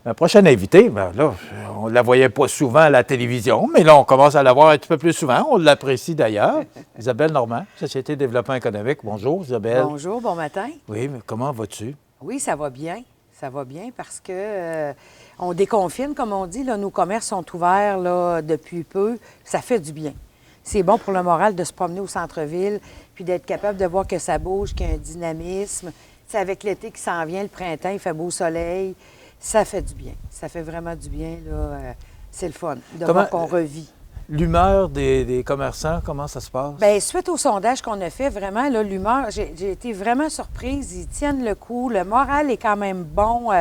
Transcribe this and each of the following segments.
Ma prochaine invitée, ben là, on ne la voyait pas souvent à la télévision, mais là, on commence à la voir un petit peu plus souvent. On l'apprécie d'ailleurs. Isabelle Normand, Société de développement économique. Bonjour, Isabelle. Bonjour, bon matin. Oui, mais comment vas-tu? Oui, ça va bien. Ça va bien parce que on déconfine, comme on dit. Là, nos commerces sont ouverts là, depuis peu. Ça fait du bien. C'est bon pour le moral de se promener au centre-ville, puis d'être capable de voir que ça bouge, qu'il y a un dynamisme. C'est avec l'été qui s'en vient, le printemps, il fait beau soleil. Ça fait du bien. Ça fait vraiment du bien. Là. C'est le fun de voir qu'on revit. L'humeur des commerçants, comment ça se passe? Bien, suite au sondage qu'on a fait, vraiment, là, l'humeur, j'ai été vraiment surprise. Ils tiennent le coup. Le moral est quand même bon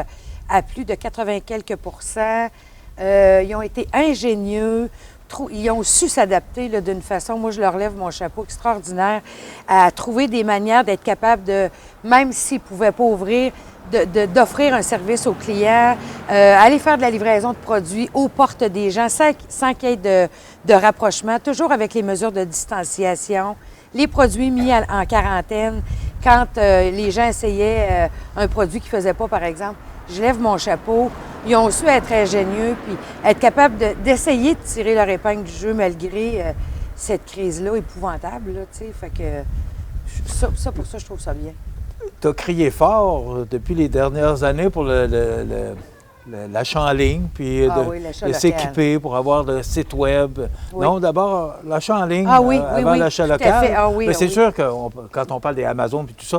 à plus de 80 quelques %. Ils ont été ingénieux. Ils ont su s'adapter d'une façon, moi je leur lève mon chapeau, extraordinaire, à trouver des manières d'être capable de, même s'ils ne pouvaient pas ouvrir, d'offrir un service aux clients, aller faire de la livraison de produits aux portes des gens sans qu'il y ait de rapprochement, toujours avec les mesures de distanciation, les produits mis en quarantaine. Quand les gens essayaient un produit qu'ils ne faisaient pas, par exemple, je lève mon chapeau. Ils ont su être ingénieux puis être capables d'essayer de tirer leur épingle du jeu malgré cette crise-là épouvantable. Là, fait que pour ça, je trouve ça bien. Tu as crié fort depuis les dernières années pour l'achat en ligne, puis de s'équiper pour avoir le site web. Oui. Non, d'abord, l'achat en ligne avant l'achat local. Mais c'est sûr que quand on parle des Amazon et tout ça,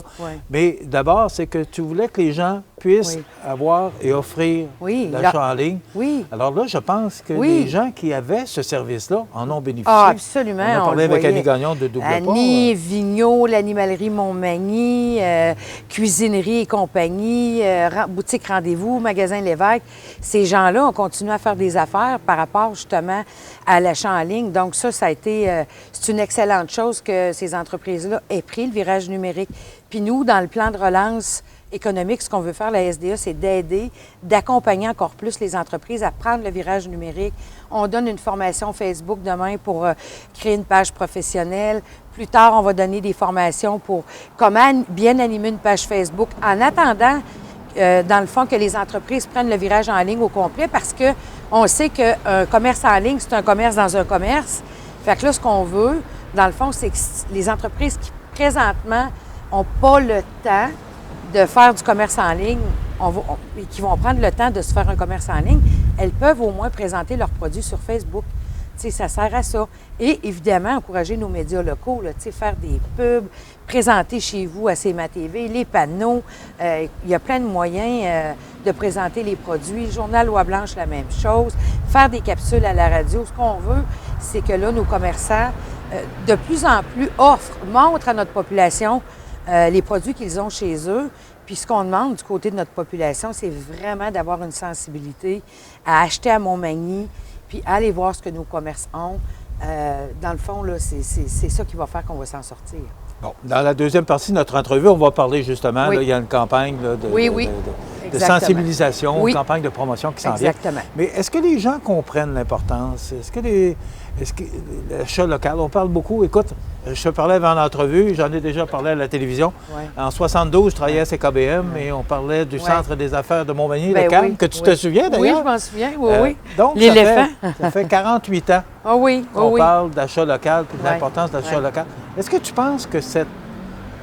mais d'abord, c'est que tu voulais que les gens puissent avoir et offrir l'achat en ligne. Oui. Alors là, je pense que les gens qui avaient ce service-là en ont bénéficié. Ah, absolument. On a parlé avec Annie Gagnon de Double Pas. Annie, Vigneault, l'animalerie Montmagny, Cuisinerie et compagnie, boutique Rendez-vous, magasin Lévesque. Ces gens-là ont continué à faire des affaires par rapport justement à l'achat en ligne. Donc ça a été, c'est une excellente chose que ces entreprises-là aient pris le virage numérique. Puis nous, dans le plan de relance économique, ce qu'on veut faire, la SDA, c'est d'aider, d'accompagner encore plus les entreprises à prendre le virage numérique. On donne une formation Facebook demain pour créer une page professionnelle. Plus tard, on va donner des formations pour comment bien animer une page Facebook en attendant dans le fond, que les entreprises prennent le virage en ligne au complet parce qu'on sait qu'un commerce en ligne, c'est un commerce dans un commerce. Fait que là, ce qu'on veut, dans le fond, c'est que les entreprises qui, présentement, n'ont pas le temps de faire du commerce en ligne et qui vont prendre le temps de se faire un commerce en ligne, elles peuvent au moins présenter leurs produits sur Facebook. T'sais, ça sert à ça. Et évidemment, encourager nos médias locaux, là, faire des pubs, présenter chez vous à CMA TV, les panneaux. Il y a plein de moyens de présenter les produits. Journal Loi Blanche, la même chose. Faire des capsules à la radio. Ce qu'on veut, c'est que là, nos commerçants, de plus en plus, montrent à notre population les produits qu'ils ont chez eux. Puis ce qu'on demande du côté de notre population, c'est vraiment d'avoir une sensibilité à acheter à Montmagny, puis aller voir ce que nos commerces ont. Dans le fond, là, c'est ça qui va faire qu'on va s'en sortir. Bon, dans la deuxième partie de notre entrevue, on va parler justement, là, il y a une campagne là, de sensibilisation, une campagne de promotion qui s'en vient. Exactement. Mais est-ce que les gens comprennent l'importance? Est-ce que l'achat local, on parle beaucoup, écoute, je te parlais avant l'entrevue, j'en ai déjà parlé à la télévision. Ouais. En 72, je travaillais à CKBM et on parlait du Centre des affaires de Montmagny, le CAM, que tu te souviens d'ailleurs? Oui, je m'en souviens, oui. Donc, l'éléphant. Ça fait 48 ans qu'on parle d'achat local et de l'importance de l'achat local. Est-ce que tu penses que cette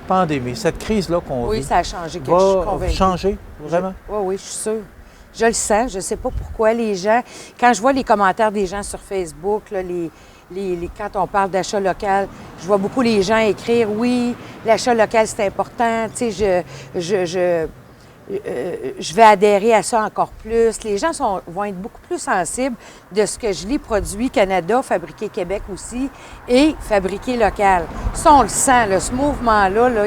pandémie, cette crise-là qu'on vit, ça a changé, va changer, vraiment? Oui, je suis sûre. Je le sens, je ne sais pas pourquoi les gens... Quand je vois les commentaires des gens sur Facebook, là, quand on parle d'achat local, je vois beaucoup les gens écrire « Oui, l'achat local, c'est important. Tu sais, je vais adhérer à ça encore plus. » Les gens vont être beaucoup plus sensibles de ce que je lis, Produits Canada, Fabriqué Québec aussi, et Fabriqué local. Ça, on le sent, là, ce mouvement-là, là,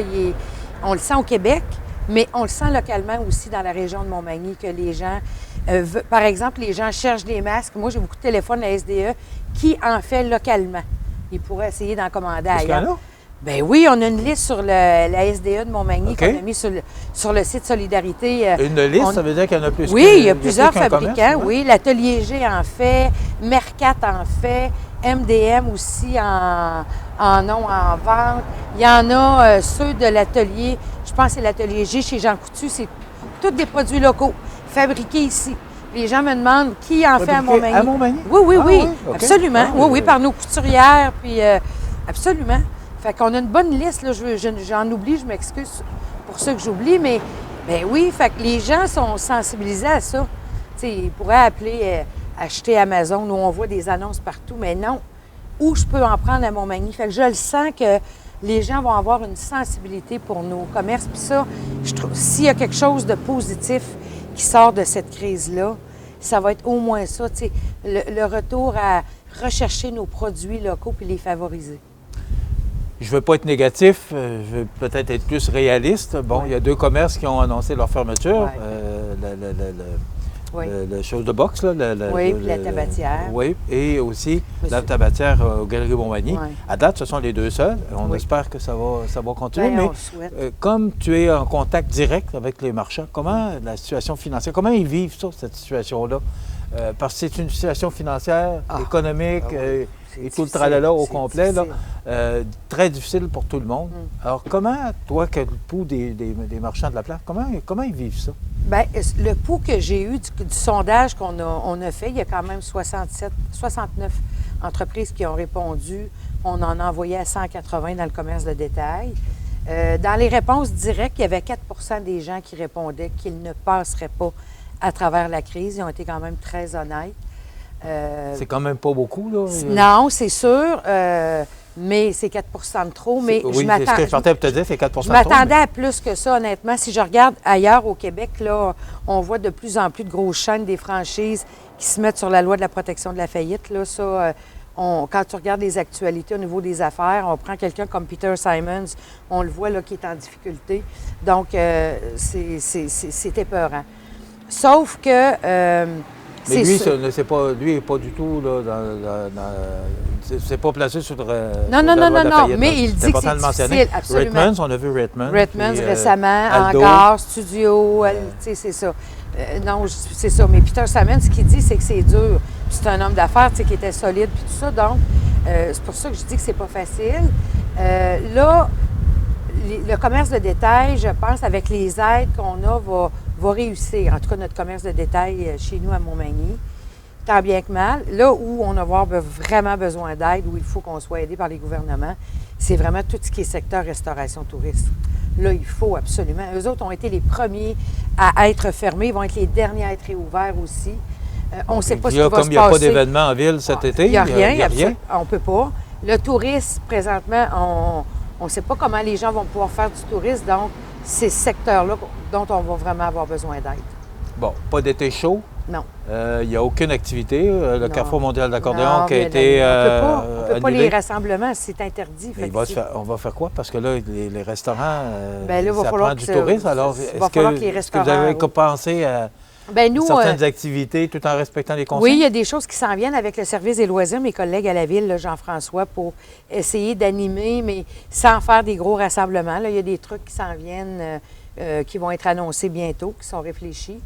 on le sent au Québec, mais on le sent localement aussi dans la région de Montmagny, que les gens, par exemple, les gens cherchent des masques. Moi, j'ai beaucoup de téléphones à la SDE qui en fait localement. Ils pourraient essayer d'en commander ailleurs. Bien oui, on a une liste sur la SDE de Montmagny qu'on a mis sur le site Solidarité. Une liste, ça veut dire qu'il y en a plus? Oui, il y a plusieurs fabricants, oui. L'Atelier G en fait, Mercat en fait, MDM aussi en vente. Il y en a ceux de l'Atelier, je pense que c'est l'Atelier G chez Jean Coutu, c'est tous des produits locaux, fabriqués ici. Les gens me demandent qui en fait à Montmagny. À Montmagny? Oui, oui, oui, okay. absolument. Oui, par nos couturières, puis absolument. Fait qu'on a une bonne liste, là. J'en oublie, je m'excuse pour ceux que j'oublie, mais oui, fait que les gens sont sensibilisés à ça. T'sais, ils pourraient appeler, acheter Amazon, où on voit des annonces partout, mais non. Où je peux en prendre à Montmagny? Fait que je le sens que les gens vont avoir une sensibilité pour nos commerces. Puis ça, je trouve, s'il y a quelque chose de positif qui sort de cette crise-là, ça va être au moins ça, tu sais, le retour à rechercher nos produits locaux puis les favoriser. Je ne veux pas être négatif, je veux peut-être être plus réaliste. Bon, il y a 2 commerces qui ont annoncé leur fermeture. Le chose de boxe, là. Puis la tabatière. Oui, et aussi la tabatière aux Galeries Montmagny. Ouais. À date, ce sont les 2 seuls. On espère que ça va continuer. Bien, mais on le souhaite. comme tu es en contact direct avec les marchands, comment la situation financière, comment ils vivent ça, cette situation-là? Parce que c'est une situation financière, économique, et tout le tralala au complet, là, très difficile pour tout le monde. Alors, comment, toi, que le pouls des marchands de la place, comment ils vivent ça? Bien, le pouls que j'ai eu du sondage qu'on a fait, il y a quand même 69 entreprises qui ont répondu. On en a envoyé à 180 dans le commerce de détail. Dans les réponses directes, il y avait 4 des gens qui répondaient qu'ils ne passeraient pas à travers la crise. Ils ont été quand même très honnêtes. C'est quand même pas beaucoup, là? Non, c'est sûr, mais c'est 4 de trop. Mais oui, c'est ce que je partais pour te dire, c'est 4 de trop. Je m'attendais à plus que ça, honnêtement. Si je regarde ailleurs au Québec, là, on voit de plus en plus de grosses chaînes des franchises qui se mettent sur la loi de la protection de la faillite. Là, ça, quand tu regardes les actualités au niveau des affaires, on prend quelqu'un comme Peter Simons, on le voit là, qui est en difficulté. Donc, c'est épeurant. Sauf que... mais lui, lui n'est pas du tout là, c'est pas placé sur non, mais il dit que c'est difficile, absolument. Redmonds, on a vu Redmonds. Redmonds récemment, Hangar, Studio, tu sais, c'est ça. Non, c'est ça. Mais Peter Simons, ce qu'il dit, c'est que c'est dur. Puis c'est un homme d'affaires, tu sais, qui était solide, puis tout ça. Donc, c'est pour ça que je dis que c'est pas facile. Là, le commerce de détail, je pense, avec les aides qu'on a, va réussir. En tout cas, notre commerce de détail chez nous à Montmagny, tant bien que mal. Là où on va avoir vraiment besoin d'aide, où il faut qu'on soit aidé par les gouvernements, c'est vraiment tout ce qui est secteur restauration-tourisme. Là, il faut absolument. Eux autres ont été les premiers à être fermés. Ils vont être les derniers à être réouverts aussi. On ne sait pas ce qui va se passer. Comme il n'y a pas d'événement en ville cet été, il n'y a rien. On ne peut pas. Le tourisme, présentement, on ne sait pas comment les gens vont pouvoir faire du tourisme. Donc, c'est ce secteur-là dont on va vraiment avoir besoin d'aide. Bon, pas d'été chaud? Non. Il n'y a aucune activité. Le Carrefour mondial d'accordéon qui a été on ne peut pas les rassemblements, c'est interdit. On va faire quoi? Parce que là, les restaurants, ça prend du tourisme. Alors, est-ce que vous avez pensé à certaines activités tout en respectant les consignes? Oui, il y a des choses qui s'en viennent avec le service des loisirs, mes collègues à la ville, là, Jean-François, pour essayer d'animer, mais sans faire des gros rassemblements. Là, il y a des trucs qui s'en viennent, qui vont être annoncés bientôt, qui sont réfléchis.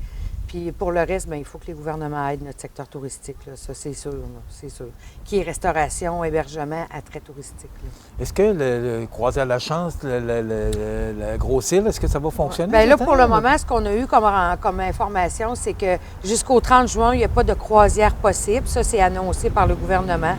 Puis pour le reste, bien, il faut que les gouvernements aident notre secteur touristique. Là. Ça, c'est sûr, c'est sûr. Qui est restauration, hébergement, attrait touristique. Là. Est-ce que le croisière La Chance, le Gros-Île, est-ce que ça va fonctionner? Bien là, pour le moment, ce qu'on a eu comme information, c'est que jusqu'au 30 juin, il n'y a pas de croisière possible. Ça, c'est annoncé par le gouvernement.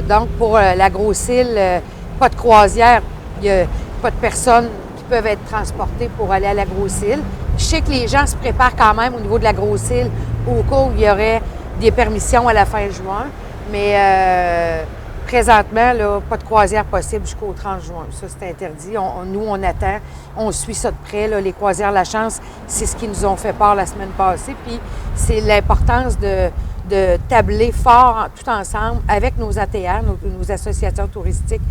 Donc, pour la Gros-Île, pas de croisière. Il n'y a pas de personnes qui peuvent être transportées pour aller à la Gros-Île. Je sais que les gens se préparent quand même au niveau de la Grosse-Île au cas où il y aurait des permissions à la fin juin. Mais présentement, là, pas de croisière possible jusqu'au 30 juin. Ça, c'est interdit. Nous, on attend. On suit ça de près. Là. Les croisières La Chance, c'est ce qu'ils nous ont fait part la semaine passée. Puis c'est l'importance de tabler fort tout ensemble avec nos ATR, nos associations touristiques,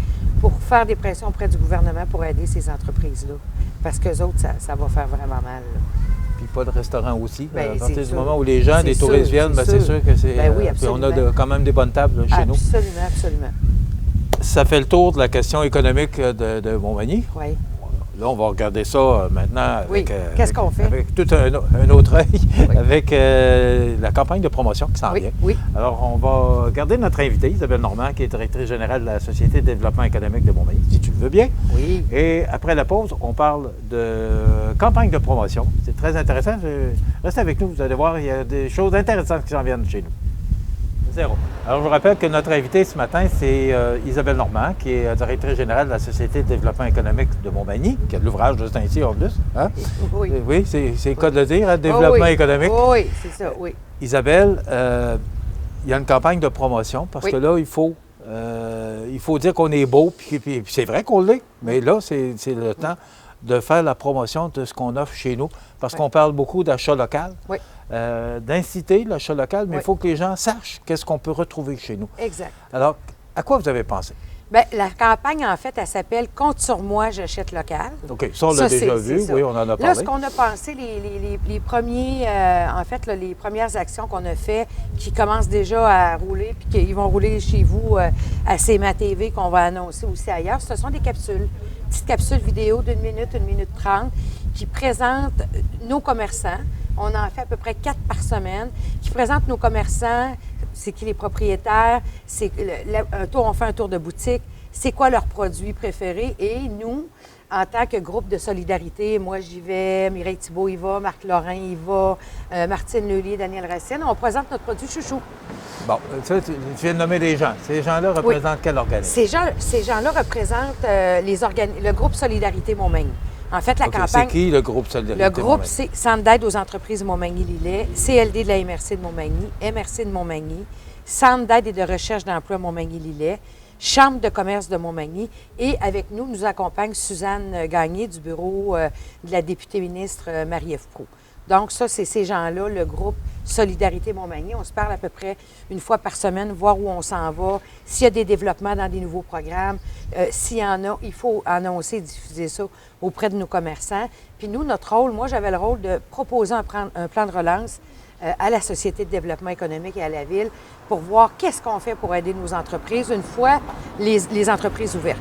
pour faire des pressions auprès du gouvernement pour aider ces entreprises-là. Parce qu'eux autres, ça va faire vraiment mal. Là. Puis pas de restaurant aussi. Bien, à partir du moment où les gens, des touristes viennent, c'est sûr que c'est... Bien, oui, absolument. On a quand même des bonnes tables là, chez nous. Absolument, absolument. Ça fait le tour de la question économique de Montmagny. Oui. Là, on va regarder ça maintenant avec, qu'est-ce qu'on fait? Avec tout un autre œil, avec la campagne de promotion qui s'en vient. Oui. Alors, on va garder notre invitée, Isabelle Normand, qui est directrice générale de la Société de développement économique de Montmagny, si tu le veux bien. Oui. Et après la pause, on parle de campagne de promotion. C'est très intéressant. Restez avec nous, vous allez voir, il y a des choses intéressantes qui s'en viennent chez nous. Zéro. Alors, je vous rappelle que notre invitée ce matin, c'est Isabelle Normand, qui est directrice générale de la Société de développement économique de Montmagny, qui a de l'ouvrage juste ainsi en plus. Hein? Oui, c'est le cas de le dire, hein, développement économique. Oui, c'est ça, oui. Isabelle, il y a une campagne de promotion parce que là, il faut dire qu'on est beau, puis c'est vrai qu'on l'est, mais là, c'est le temps de faire la promotion de ce qu'on offre chez nous, parce qu'on parle beaucoup d'achat local. Oui. D'inciter l'achat local, mais il faut que les gens sachent qu'est-ce qu'on peut retrouver chez nous. Exact. Alors, à quoi vous avez pensé? Bien, la campagne, en fait, elle s'appelle « Compte sur moi, j'achète local ». OK, ça, on l'a déjà vu, oui, on en a parlé. Là, ce qu'on a pensé, les premiers, en fait, là, les premières actions qu'on a faites, qui commencent déjà à rouler, puis qui vont rouler chez vous à CMA TV, qu'on va annoncer aussi ailleurs, ce sont des capsules, petites capsules vidéo d'1 minute, 1 minute 30, qui présentent nos commerçants. On en fait à peu près 4 par semaine, qui présentent nos commerçants, c'est qui les propriétaires, on fait un tour de boutique, c'est quoi leurs produits préférés. Et nous, en tant que groupe de solidarité, moi j'y vais, Mireille Thibault y va, Marc Lorrain y va, Martine Leulier, Daniel Racine, on présente notre produit chouchou. Bon, ça, tu viens de nommer des gens. Ces gens-là représentent quel organisme? Ces gens-là représentent le groupe Solidarité Montmagny. En fait, la campagne... C'est qui le groupe Solidarité Le groupe, c'est Centre d'aide aux entreprises Montmagny-Lillet, CLD de la MRC de Montmagny, MRC de Montmagny, Centre d'aide et de recherche d'emploi Montmagny-Lillet, Chambre de commerce de Montmagny. Et avec nous, nous accompagne Suzanne Gagné du bureau de la députée ministre Marie-Ève Proulx. Donc ça, c'est ces gens-là, le groupe Solidarité Montmagny. On se parle à peu près une fois par semaine, voir où on s'en va, s'il y a des développements dans des nouveaux programmes. S'il y en a, il faut annoncer, diffuser ça auprès de nos commerçants. Puis nous, notre rôle, moi, j'avais le rôle de proposer un plan de relance à la Société de développement économique et à la Ville pour voir qu'est-ce qu'on fait pour aider nos entreprises une fois les entreprises ouvertes.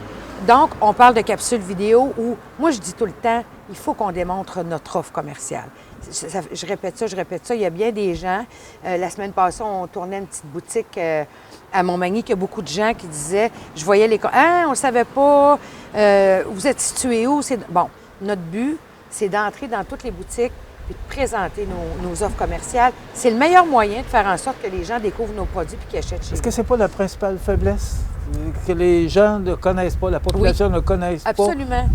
Donc, on parle de capsules vidéo où, moi, je dis tout le temps, il faut qu'on démontre notre offre commerciale. Je répète ça. Il y a bien des gens. La semaine passée, on tournait une petite boutique à Montmagny, qu'il y a beaucoup de gens qui disaient, je voyais les... Ah, on ne savait pas, vous êtes situé où? Bon, notre but, c'est d'entrer dans toutes les boutiques et de présenter nos offres commerciales. C'est le meilleur moyen de faire en sorte que les gens découvrent nos produits et qu'ils achètent chez nous. Est-ce que c'est pas la principale faiblesse? Que les gens ne connaissent pas, la population ne connaisse pas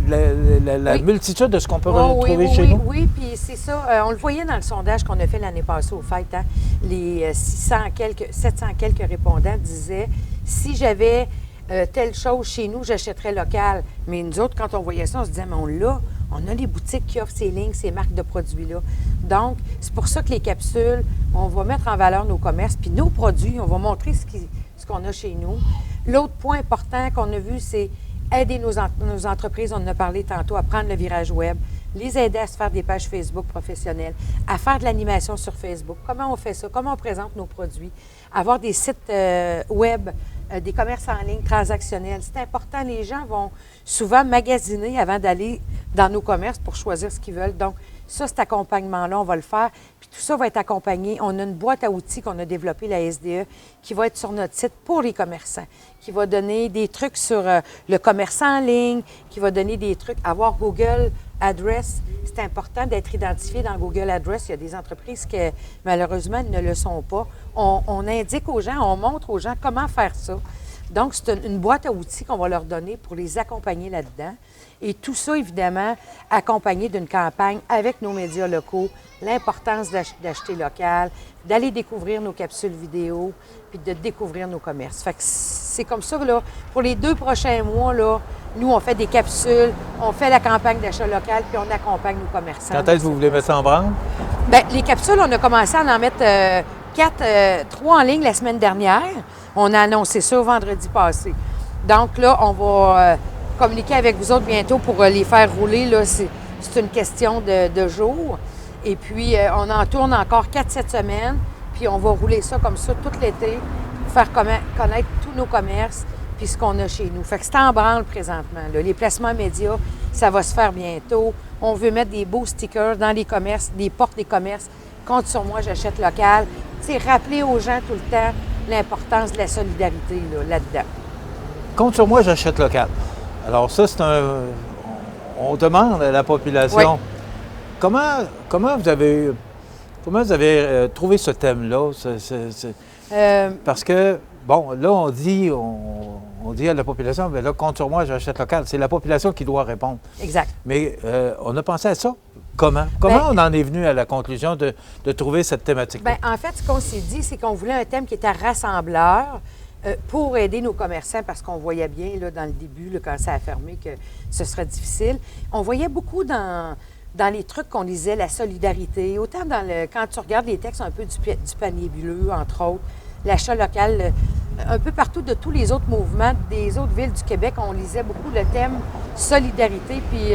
la multitude de ce qu'on peut retrouver chez nous? Oui, puis c'est ça. On le voyait dans le sondage qu'on a fait l'année passée au Fêtes. Hein? Les 700 quelques répondants disaient « Si j'avais telle chose chez nous, j'achèterais local. » Mais nous autres, quand on voyait ça, on se disait « Mais on a les boutiques qui offrent ces lignes, ces marques de produits-là. » Donc, c'est pour ça que les capsules, on va mettre en valeur nos commerces, puis nos produits, on va montrer ce qu'on a chez nous. L'autre point important qu'on a vu, c'est aider nos entreprises, on en a parlé tantôt, à prendre le virage web, les aider à se faire des pages Facebook professionnelles, à faire de l'animation sur Facebook. Comment on fait ça? Comment on présente nos produits? Avoir des sites web, des commerces en ligne transactionnels. C'est important. Les gens vont souvent magasiner avant d'aller dans nos commerces pour choisir ce qu'ils veulent. Donc, ça, cet accompagnement-là, on va le faire. Puis tout ça va être accompagné. On a une boîte à outils qu'on a développée, la SDE, qui va être sur notre site pour les commerçants, qui va donner des trucs sur le commerce en ligne, qui va donner des trucs, avoir Google Address. C'est important d'être identifié dans Google Address. Il y a des entreprises qui, malheureusement, ne le sont pas. On indique aux gens, on montre aux gens comment faire ça. Donc, c'est une boîte à outils qu'on va leur donner pour les accompagner là-dedans. Et tout ça, évidemment, accompagné d'une campagne avec nos médias locaux, l'importance d'acheter local, d'aller découvrir nos capsules vidéo, puis de découvrir nos commerces. Fait que c'est comme ça, là, pour les 2 prochains mois, là, nous, on fait des capsules, on fait la campagne d'achat local, puis on accompagne nos commerçants. Quand est-ce que vous voulez mettre ça en branle? Bien, les capsules, on a commencé à en mettre 3 en ligne la semaine dernière. On a annoncé ça vendredi passé. Donc là, on va communiquer avec vous autres bientôt pour les faire rouler. Là, c'est une question de jours. Et puis, on en tourne encore 4 cette semaine. Puis, on va rouler ça comme ça tout l'été pour faire connaître tous nos commerces, puis ce qu'on a chez nous. Fait que c'est en branle présentement. Là. Les placements médias, ça va se faire bientôt. On veut mettre des beaux stickers dans les commerces, des portes des commerces. Compte sur moi, j'achète local. Tu sais, rappeler aux gens tout le temps l'importance de la solidarité là-dedans. Compte sur moi, j'achète local. Alors ça, c'est un... On demande à la population. Oui. Comment vous avez trouvé ce thème-là? Parce que, bon, là, on dit à la population, bien là, compte sur moi, j'achète local. C'est la population qui doit répondre. Exact. Mais on a pensé à ça. Comment on en est venu à la conclusion de trouver cette thématique-là? Bien, en fait, ce qu'on s'est dit, c'est qu'on voulait un thème qui était rassembleur pour aider nos commerçants, parce qu'on voyait bien, là, dans le début, là, quand ça a fermé, que ce serait difficile. On voyait beaucoup dans les trucs qu'on lisait, la solidarité, autant quand tu regardes les textes un peu du panier bleu, entre autres, l'achat local, un peu partout de tous les autres mouvements des autres villes du Québec, on lisait beaucoup le thème solidarité. Puis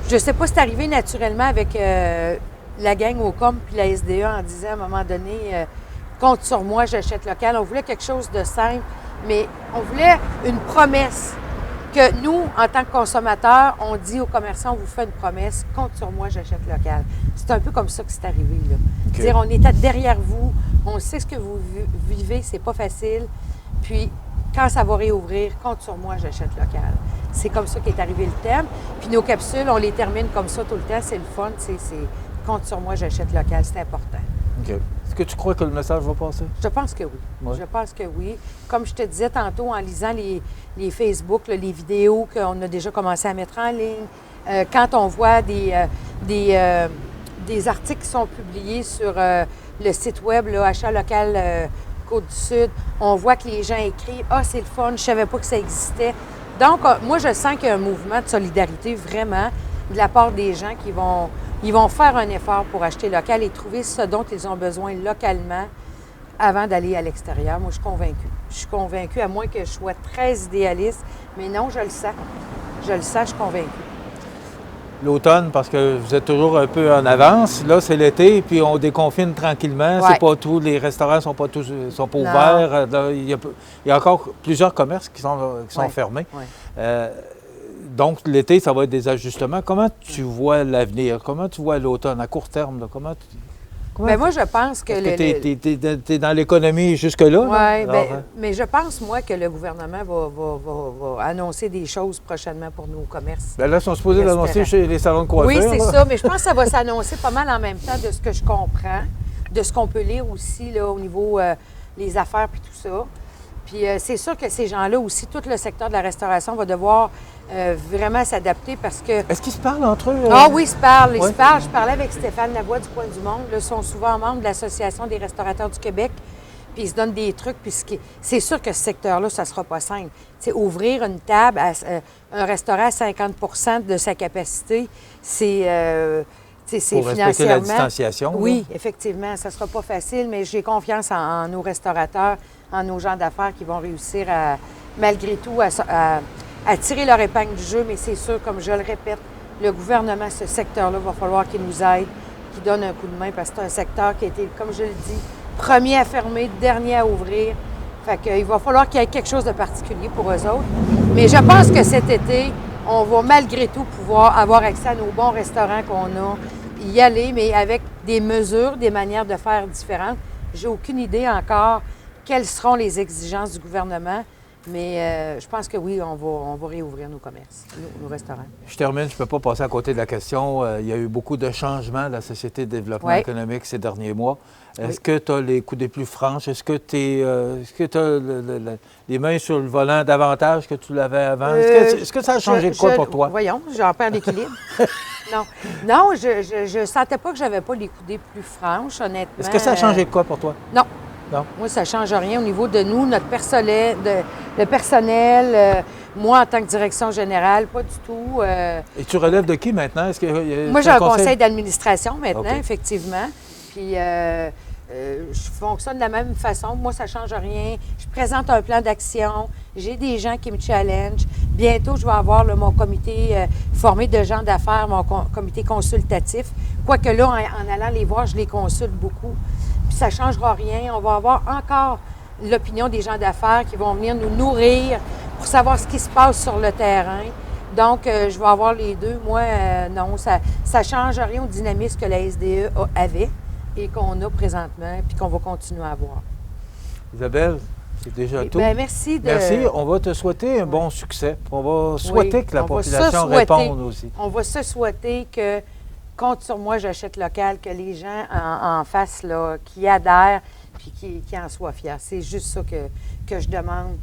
je ne sais pas si c'est arrivé naturellement avec la gang au COM puis la SDE en disant à un moment donné, compte sur moi, j'achète local. On voulait quelque chose de simple, mais on voulait une promesse. Que nous, en tant que consommateurs, on dit aux commerçants, on vous fait une promesse, compte sur moi, j'achète local. C'est un peu comme ça que c'est arrivé, là. Okay. Dire, on est derrière vous, on sait ce que vous vivez, c'est pas facile. Puis, quand ça va réouvrir, compte sur moi, j'achète local. C'est comme ça qu'est arrivé le thème. Puis nos capsules, on les termine comme ça tout le temps, c'est le fun, c'est compte sur moi, j'achète local, c'est important. OK. Est-ce que tu crois que le message va passer? Je pense que oui. Ouais. Je pense que oui. Comme je te disais tantôt, en lisant les Facebook, là, les vidéos qu'on a déjà commencé à mettre en ligne, quand on voit des articles qui sont publiés sur le site web, là, Achat local Côte-du-Sud, on voit que les gens écrivent « Ah, c'est le fun, je ne savais pas que ça existait ». Donc, moi, je sens qu'il y a un mouvement de solidarité, vraiment, de la part des gens qui vont faire un effort pour acheter local et trouver ce dont ils ont besoin localement avant d'aller à l'extérieur. Moi, je suis convaincue. Je suis convaincue, à moins que je sois très idéaliste, mais non, je le sens. Je le sens, je suis convaincue. L'automne, parce que vous êtes toujours un peu en avance. Là, c'est l'été, puis on déconfine tranquillement. Ouais. C'est pas tout, les restaurants sont pas ouverts. Là, il y a encore plusieurs commerces qui sont fermés. Ouais. Donc, l'été, ça va être des ajustements. Comment tu vois l'avenir? Comment tu vois l'automne à court terme? Là? Bien, moi, je pense que... Tu es dans l'économie jusque-là? Oui, mais je pense, moi, que le gouvernement va annoncer des choses prochainement pour nos commerces. Bien, là, ils sont supposés l'annoncer chez les salons de coiffure. Oui, c'est ça, mais je pense que ça va s'annoncer pas mal en même temps de ce que je comprends, de ce qu'on peut lire aussi là, au niveau des affaires puis tout ça. Puis c'est sûr que ces gens-là aussi, tout le secteur de la restauration va devoir vraiment s'adapter parce que... Est-ce qu'ils se parlent entre eux? Ah oui, ils se parlent. Ils se parlent. Je parlais avec Stéphane Lavoie du Coin du Monde. Là, ils sont souvent membres de l'Association des restaurateurs du Québec. Puis ils se donnent des trucs. Puis c'est sûr que ce secteur-là, ça ne sera pas simple. T'sais, ouvrir une table, un restaurant à 50 de sa capacité, c'est pour respecter la distanciation. Oui, là. Effectivement, ça ne sera pas facile, mais j'ai confiance en nos restaurateurs, en nos gens d'affaires qui vont réussir malgré tout à tirer leur épingle du jeu. Mais c'est sûr, comme je le répète, le gouvernement, ce secteur-là, va falloir qu'il nous aide, qu'il donne un coup de main, parce que c'est un secteur qui a été, comme je le dis, premier à fermer, dernier à ouvrir. Fait qu'il va falloir qu'il y ait quelque chose de particulier pour eux autres. Mais je pense que cet été, on va malgré tout pouvoir avoir accès à nos bons restaurants qu'on a, y aller, mais avec des mesures, des manières de faire différentes. J'ai aucune idée encore quelles seront les exigences du gouvernement, mais je pense que oui, on va réouvrir nos commerces, nos restaurants. Je termine, je ne peux pas passer à côté de la question. Il y a eu beaucoup de changements de la Société de développement économique ces derniers mois. Est-ce que tu as les coudées plus franches? Est-ce que tu as les mains sur le volant davantage que tu l'avais avant? Est-ce que ça a changé de quoi pour toi? Voyons, j'en perds l'équilibre. Non, je sentais pas que j'avais pas les coudées plus franches, honnêtement. Est-ce que ça a changé de quoi pour toi? Non. Non. Moi, ça ne change rien au niveau de nous, notre personnel, le personnel, moi en tant que direction générale, pas du tout. Et tu relèves de qui maintenant? Moi, j'ai un conseil d'administration maintenant, effectivement. Puis je fonctionne de la même façon. Moi, ça ne change rien. Je présente un plan d'action. J'ai des gens qui me challengent. Bientôt, je vais avoir mon comité formé de gens d'affaires, mon comité consultatif. Quoique là, en allant les voir, je les consulte beaucoup. Puis ça ne changera rien. On va avoir encore l'opinion des gens d'affaires qui vont venir nous nourrir pour savoir ce qui se passe sur le terrain. Donc, je vais avoir les deux. Moi, non, ça ne change rien au dynamisme que la SDE avait et qu'on a présentement, puis qu'on va continuer à avoir. Isabelle, c'est déjà tout. Bien, merci. Merci. On va te souhaiter un bon succès. On va souhaiter que la population réponde aussi. On va se souhaiter que, compte sur moi, j'achète local, que les gens en face, là, qui adhèrent puis qui en soient fiers. C'est juste ça que je demande.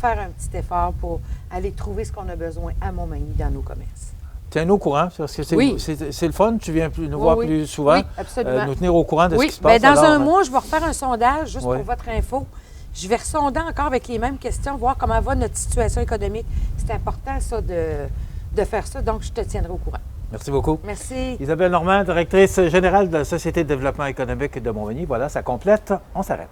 Faire un petit effort pour aller trouver ce qu'on a besoin à Montmagny dans nos commerces. Tiens-nous au courant, parce que c'est le fun. Tu viens nous voir plus souvent. Oui, absolument. Nous tenir au courant de ce qui se passe. Bien, dans un mois, je vais refaire un sondage juste pour votre info. Je vais ressonder encore avec les mêmes questions, voir comment va notre situation économique. C'est important, ça, de faire ça. Donc, je te tiendrai au courant. Merci beaucoup. Merci. Isabelle Normand, directrice générale de la Société de développement économique de Montmagny. Voilà, ça complète. On s'arrête.